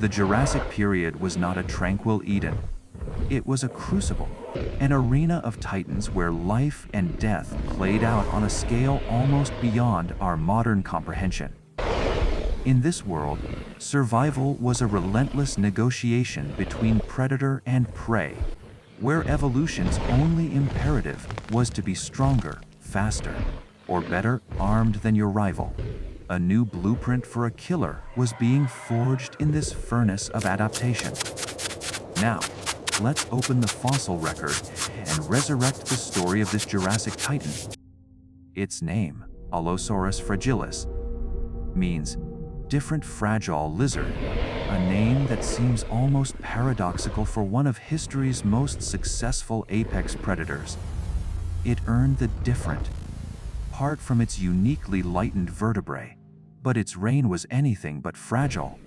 The Jurassic Period was not a tranquil Eden. It was a crucible, an arena of titans where life and death played out on a scale almost beyond our modern comprehension. In this world, survival was a relentless negotiation between predator and prey, where evolution's only imperative was to be stronger, faster, or better armed than your rival. A new blueprint for a killer was being forged in this furnace of adaptation. Now, let's open the fossil record and resurrect the story of this Jurassic titan. Its name, Allosaurus fragilis, means different fragile lizard, a name that seems almost paradoxical for one of history's most successful apex predators. It earned the different part from its uniquely lightened vertebrae, but its reign was anything but fragile.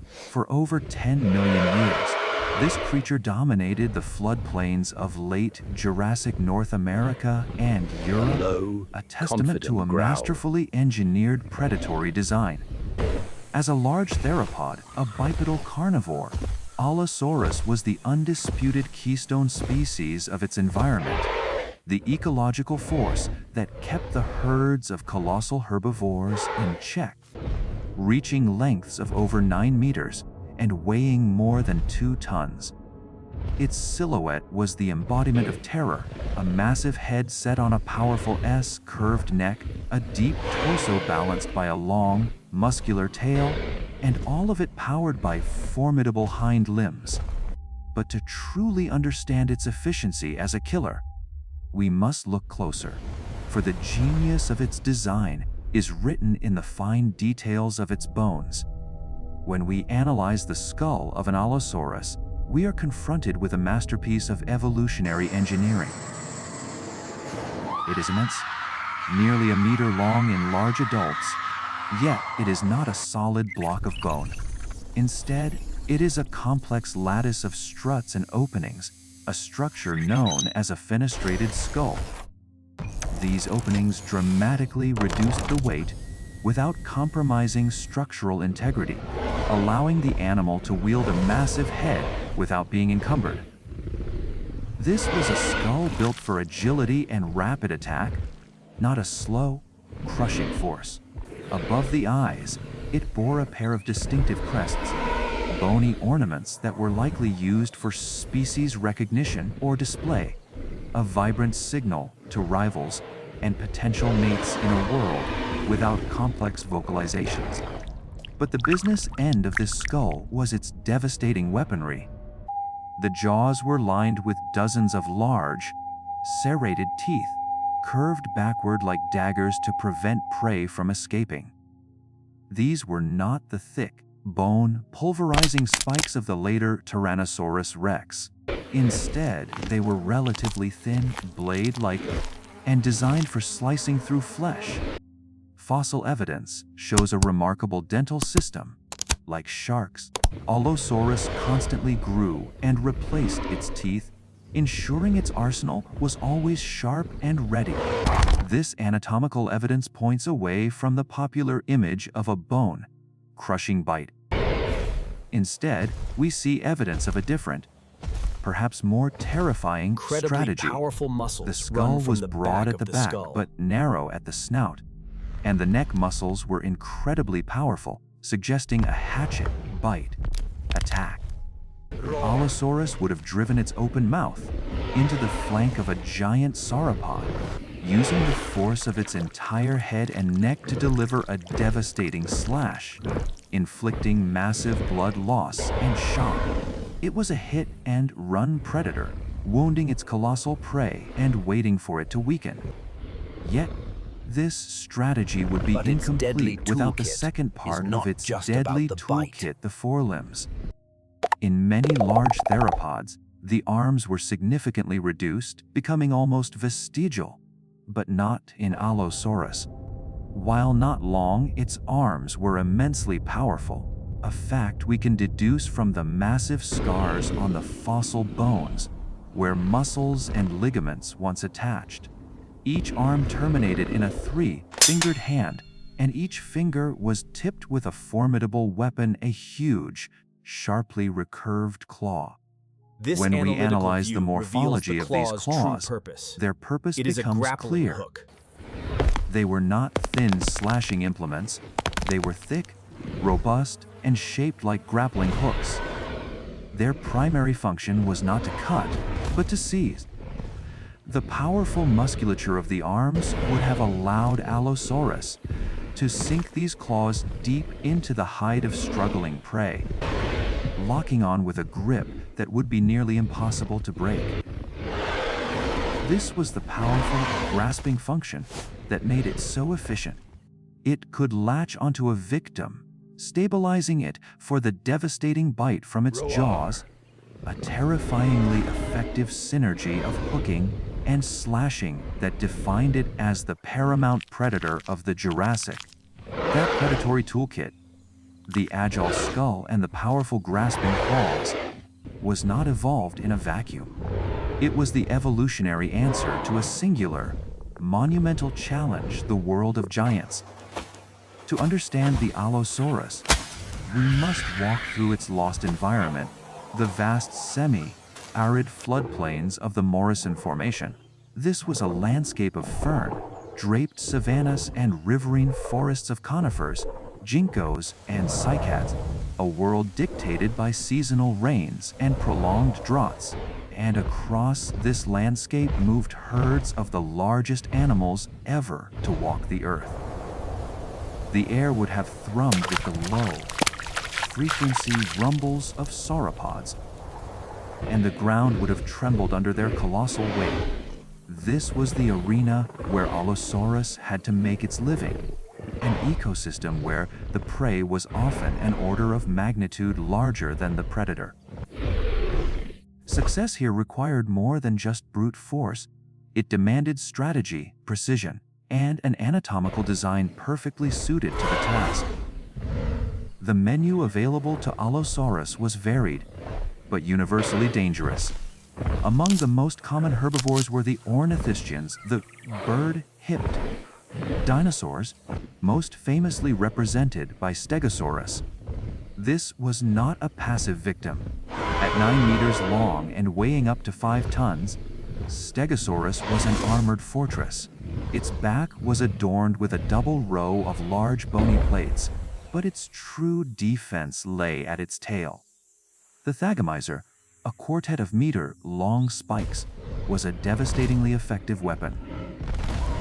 For over 10 million years, this creature dominated the floodplains of late Jurassic North America and Europe, a testament to a masterfully engineered predatory design. As a large theropod, a bipedal carnivore, Allosaurus was the undisputed keystone species of its environment, the ecological force that kept the herds of colossal herbivores in check, reaching lengths of over 9 meters and weighing more than 2 tons. Its silhouette was the embodiment of terror, a massive head set on a powerful S-curved neck, a deep torso balanced by a long, muscular tail, and all of it powered by formidable hind limbs. But to truly understand its efficiency as a killer, we must look closer, for the genius of its design is written in the fine details of its bones. When we analyze the skull of an Allosaurus, we are confronted with a masterpiece of evolutionary engineering. It is immense, nearly a meter long in large adults, yet it is not a solid block of bone. Instead, it is a complex lattice of struts and openings, a structure known as a fenestrated skull. These openings dramatically reduced the weight without compromising structural integrity, allowing the animal to wield a massive head without being encumbered. This was a skull built for agility and rapid attack, not a slow, crushing force. Above the eyes, it bore a pair of distinctive crests, bony ornaments that were likely used for species recognition or display, a vibrant signal to rivals and potential mates in a world without complex vocalizations. But the business end of this skull was its devastating weaponry. The jaws were lined with dozens of large, serrated teeth, curved backward like daggers to prevent prey from escaping. These were not the thick, bone, pulverizing spikes of the later Tyrannosaurus rex. Instead, they were relatively thin, blade-like, and designed for slicing through flesh. Fossil evidence shows a remarkable dental system. Like sharks, Allosaurus constantly grew and replaced its teeth, ensuring its arsenal was always sharp and ready. This anatomical evidence points away from the popular image of a bone-crushing bite. Instead, we see evidence of a different, perhaps more terrifying strategy. Powerful muscles the skull was the broad at the back, skull. but narrow at the snout, and the neck muscles were incredibly powerful, suggesting a hatchet-bite attack. Allosaurus would have driven its open mouth into the flank of a giant sauropod, using the force of its entire head and neck to deliver a devastating slash, inflicting massive blood loss and shock. It was a hit-and-run predator, wounding its colossal prey and waiting for it to weaken. Yet, this strategy would be incomplete without the second part of its deadly toolkit, the forelimbs. In many large theropods, the arms were significantly reduced, becoming almost vestigial, but not in Allosaurus. While not long, its arms were immensely powerful, a fact we can deduce from the massive scars on the fossil bones, where muscles and ligaments once attached. Each arm terminated in a 3-fingered hand, and each finger was tipped with a formidable weapon, a huge, sharply recurved claw. This When we analytical analyze view the morphology reveals of the these claw's claws, true purpose. their purpose It is a becomes grappling clear. hook. They were not thin slashing implements. They were thick, robust, and shaped like grappling hooks. Their primary function was not to cut, but to seize. The powerful musculature of the arms would have allowed Allosaurus to sink these claws deep into the hide of struggling prey, locking on with a grip that would be nearly impossible to break. This was the powerful, grasping function that made it so efficient. It could latch onto a victim, stabilizing it for the devastating bite from its jaws, a terrifyingly effective synergy of hooking and slashing that defined it as the paramount predator of the Jurassic. That predatory toolkit, the agile skull and the powerful grasping claws, was not evolved in a vacuum. It was the evolutionary answer to a singular, monumental challenge the world of giants. To understand the Allosaurus, we must walk through its lost environment, the vast semi-arid floodplains of the Morrison Formation. This was a landscape of fern, draped savannas and riverine forests of conifers, ginkgos, and cycads, a world dictated by seasonal rains and prolonged droughts. And across this landscape moved herds of the largest animals ever to walk the earth. The air would have thrummed with the low-frequency rumbles of sauropods, and the ground would have trembled under their colossal weight. This was the arena where Allosaurus had to make its living, an ecosystem where the prey was often an order of magnitude larger than the predator. Success here required more than just brute force. It demanded strategy, precision, and an anatomical design perfectly suited to the task. The menu available to Allosaurus was varied, but universally dangerous. Among the most common herbivores were the ornithischians, the bird-hipped dinosaurs, most famously represented by Stegosaurus. This was not a passive victim. At 9 meters long and weighing up to 5 tons, Stegosaurus was an armored fortress. Its back was adorned with a double row of large bony plates, but its true defense lay at its tail. The Thagomizer, a quartet of meter-long spikes, was a devastatingly effective weapon.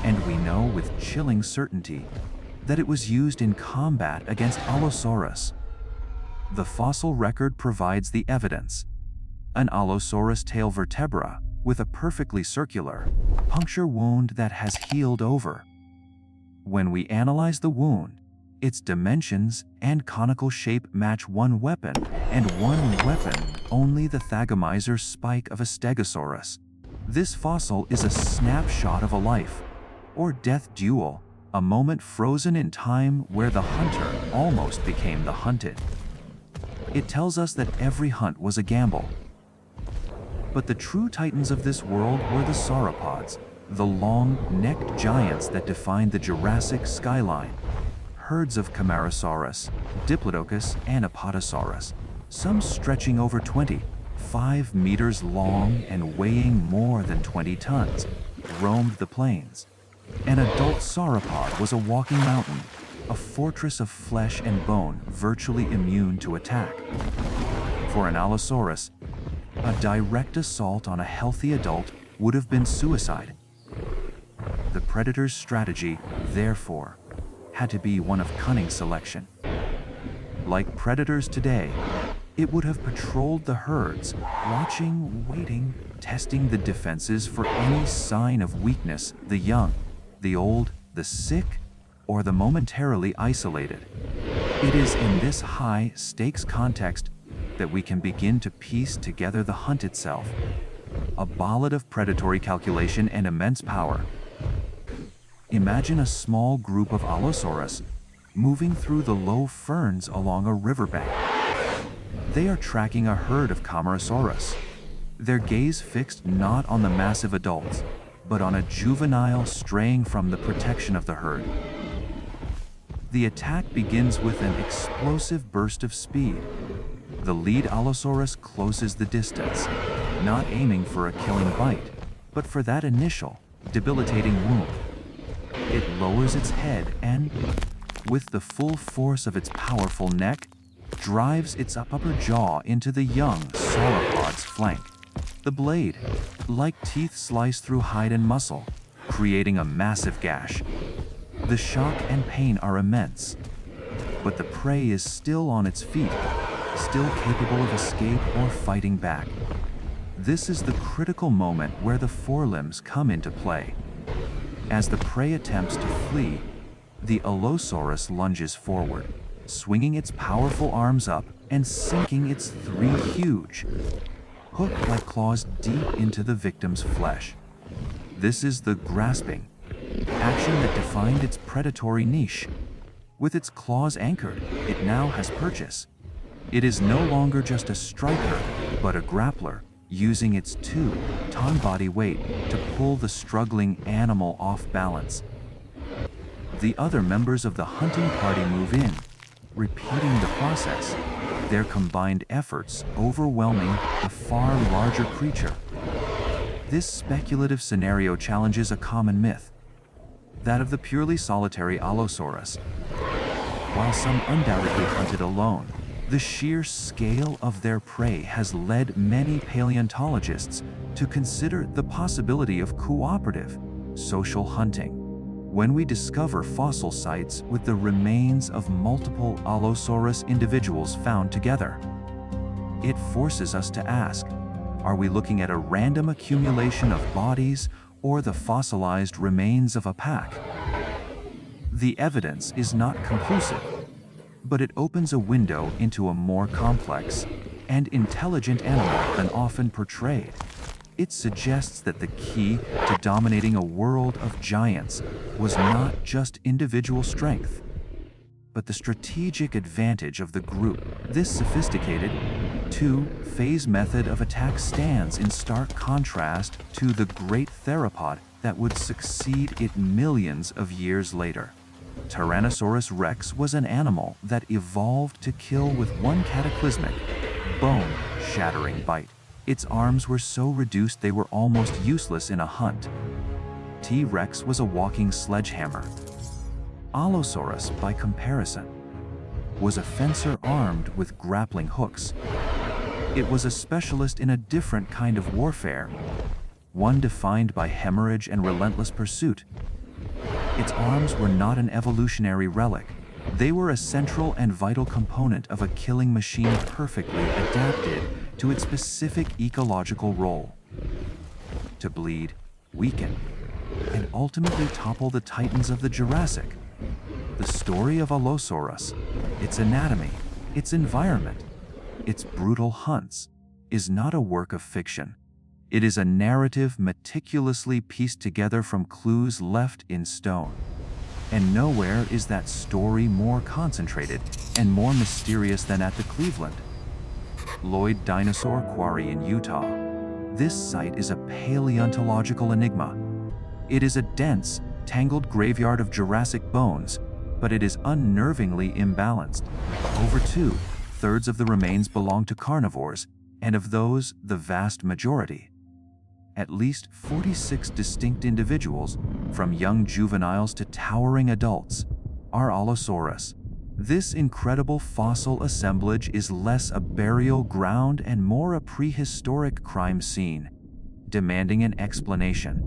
And we know with chilling certainty that it was used in combat against Allosaurus. The fossil record provides the evidence. An Allosaurus tail vertebra with a perfectly circular, puncture wound that has healed over. When we analyze the wound, its dimensions and conical shape match one weapon, and one weapon only the Thagomizer spike of a Stegosaurus. This fossil is a snapshot of a life or death duel, a moment frozen in time where the hunter almost became the hunted. It tells us that every hunt was a gamble. But the true titans of this world were the sauropods, the long-necked giants that defined the Jurassic skyline. Herds of Camarasaurus, Diplodocus, and Apatosaurus, some stretching over 25 meters long and weighing more than 20 tons, roamed the plains. An adult sauropod was a walking mountain, a fortress of flesh and bone virtually immune to attack. For an Allosaurus, a direct assault on a healthy adult would have been suicide. The predator's strategy, therefore, had to be one of cunning selection. Like predators today, it would have patrolled the herds, watching, waiting, testing the defenses for any sign of weakness, the young, the old, the sick, or the momentarily isolated. It is in this high-stakes context that we can begin to piece together the hunt itself, a ballad of predatory calculation and immense power. Imagine a small group of Allosaurus moving through the low ferns along a riverbank. They are tracking a herd of Camarasaurus, their gaze fixed not on the massive adults, but on a juvenile straying from the protection of the herd. The attack begins with an explosive burst of speed. The lead Allosaurus closes the distance, not aiming for a killing bite, but for that initial, debilitating wound. It lowers its head and, with the full force of its powerful neck, drives its upper jaw into the young sauropod's flank. The blade, like teeth, slice through hide and muscle, creating a massive gash. The shock and pain are immense, but the prey is still on its feet, still capable of escape or fighting back. This is the critical moment where the forelimbs come into play. As the prey attempts to flee, the Allosaurus lunges forward, swinging its powerful arms up and sinking its three huge, hook-like claws deep into the victim's flesh. This is the grasping action that defined its predatory niche. With its claws anchored, it now has purchase. It is no longer just a striker, but a grappler, using its 2-ton body weight to pull the struggling animal off balance. The other members of the hunting party move in, repeating the process, their combined efforts overwhelming the far larger creature. This speculative scenario challenges a common myth, that of the purely solitary Allosaurus. While some undoubtedly hunted alone, the sheer scale of their prey has led many paleontologists to consider the possibility of cooperative, social hunting. When we discover fossil sites with the remains of multiple Allosaurus individuals found together, it forces us to ask, are we looking at a random accumulation of bodies or the fossilized remains of a pack? The evidence is not conclusive, but it opens a window into a more complex and intelligent animal than often portrayed. It suggests that the key to dominating a world of giants was not just individual strength, but the strategic advantage of the group. This sophisticated, two-phase method of attack stands in stark contrast to the great theropod that would succeed it millions of years later. Tyrannosaurus rex was an animal that evolved to kill with one cataclysmic, bone-shattering bite. Its arms were so reduced they were almost useless in a hunt. T-Rex was a walking sledgehammer. Allosaurus, by comparison, was a fencer armed with grappling hooks. It was a specialist in a different kind of warfare, one defined by hemorrhage and relentless pursuit. Its arms were not an evolutionary relic. They were a central and vital component of a killing machine perfectly adapted to its specific ecological role: to bleed, weaken, and ultimately topple the titans of the Jurassic. The story of Allosaurus, its anatomy, its environment, its brutal hunts, is not a work of fiction. It is a narrative meticulously pieced together from clues left in stone. And nowhere is that story more concentrated and more mysterious than at the Cleveland-Lloyd Dinosaur Quarry in Utah. This site is a paleontological enigma. It is a dense, tangled graveyard of Jurassic bones, but it is unnervingly imbalanced. Over 2/3 of the remains belong to carnivores, and of those, the vast majority, at least 46 distinct individuals, from young juveniles to towering adults, are Allosaurus. This incredible fossil assemblage is less a burial ground and more a prehistoric crime scene, demanding an explanation.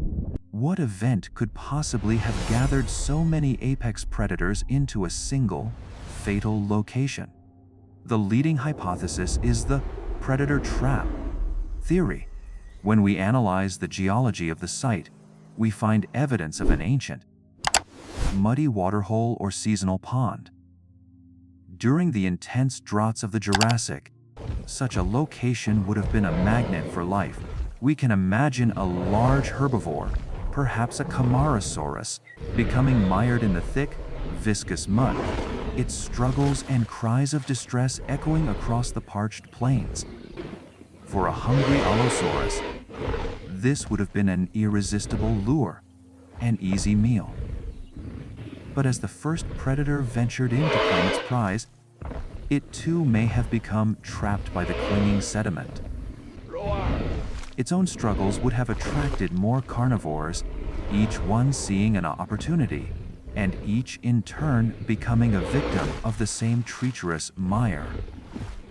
What event could possibly have gathered so many apex predators into a single, fatal location? The leading hypothesis is the predator trap theory. When we analyze the geology of the site, we find evidence of an ancient, muddy waterhole or seasonal pond. During the intense droughts of the Jurassic, such a location would have been a magnet for life. We can imagine a large herbivore, perhaps a Camarasaurus, becoming mired in the thick, viscous mud, its struggles and cries of distress echoing across the parched plains. For a hungry Allosaurus, this would have been an irresistible lure, an easy meal. But as the first predator ventured in to claim its prize, it too may have become trapped by the clinging sediment. Its own struggles would have attracted more carnivores, each one seeing an opportunity, and each in turn becoming a victim of the same treacherous mire.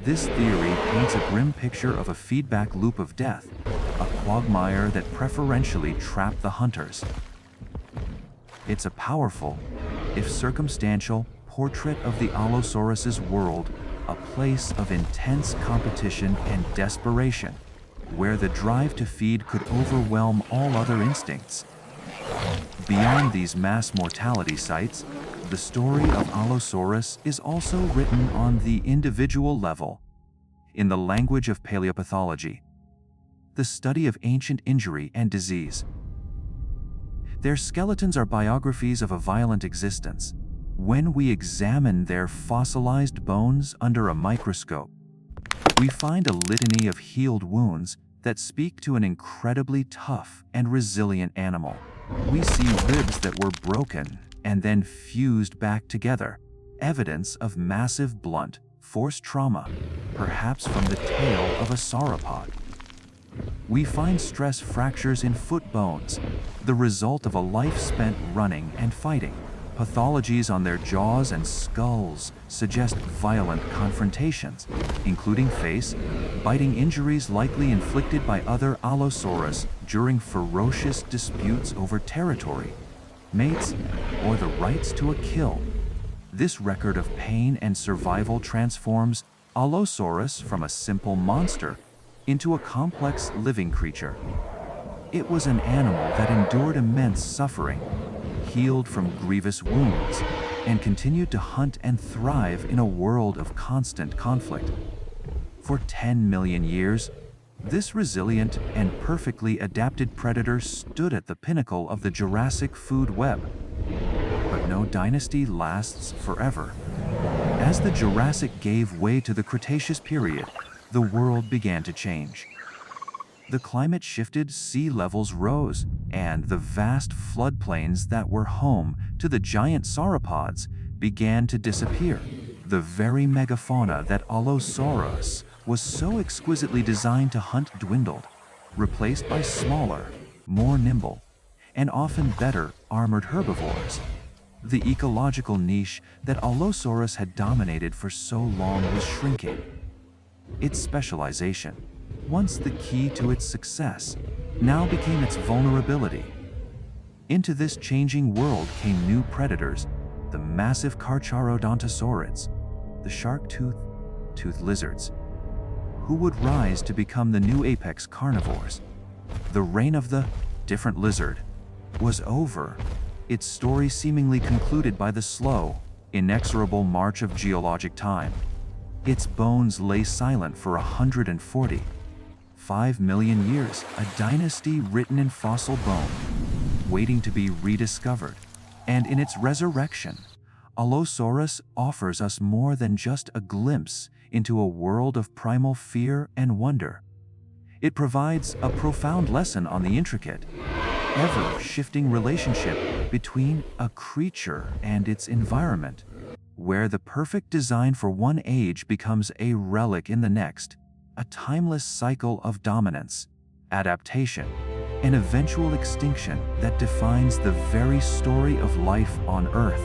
This theory paints a grim picture of a feedback loop of death, a quagmire that preferentially trapped the hunters. It's a powerful, if circumstantial, portrait of the Allosaurus's world, a place of intense competition and desperation, where the drive to feed could overwhelm all other instincts. Beyond these mass mortality sites, the story of Allosaurus is also written on the individual level. In the language of paleopathology, the study of ancient injury and disease. Their skeletons are biographies of a violent existence. When we examine their fossilized bones under a microscope, we find a litany of healed wounds that speak to an incredibly tough and resilient animal. We see ribs that were broken and then fused back together, evidence of massive blunt, force trauma, perhaps from the tail of a sauropod. We find stress fractures in foot bones, the result of a life spent running and fighting. Pathologies on their jaws and skulls suggest violent confrontations, including biting injuries likely inflicted by other Allosaurus during ferocious disputes over territory, mates, or the rights to a kill. This record of pain and survival transforms Allosaurus from a simple monster into a complex living creature. It was an animal that endured immense suffering, healed from grievous wounds, and continued to hunt and thrive in a world of constant conflict. For 10 million years, this resilient and perfectly adapted predator stood at the pinnacle of the Jurassic food web. But no dynasty lasts forever. As the Jurassic gave way to the Cretaceous period, the world began to change. The climate shifted, sea levels rose, and the vast floodplains that were home to the giant sauropods began to disappear. The very megafauna that Allosaurus was so exquisitely designed to hunt dwindled, replaced by smaller, more nimble, and often better armored herbivores. The ecological niche that Allosaurus had dominated for so long was shrinking. Its specialization, once the key to its success, now became its vulnerability. Into this changing world came new predators, the massive Carcharodontosaurids, the shark-toothed lizards, who would rise to become the new apex carnivores. The reign of the different lizard was over, its story seemingly concluded by the slow, inexorable march of geologic time. Its bones lay silent for 145 million years, a dynasty written in fossil bone, waiting to be rediscovered. And in its resurrection, Allosaurus offers us more than just a glimpse into a world of primal fear and wonder. It provides a profound lesson on the intricate, ever-shifting relationship between a creature and its environment, where the perfect design for one age becomes a relic in the next, a timeless cycle of dominance, adaptation, and eventual extinction that defines the very story of life on Earth.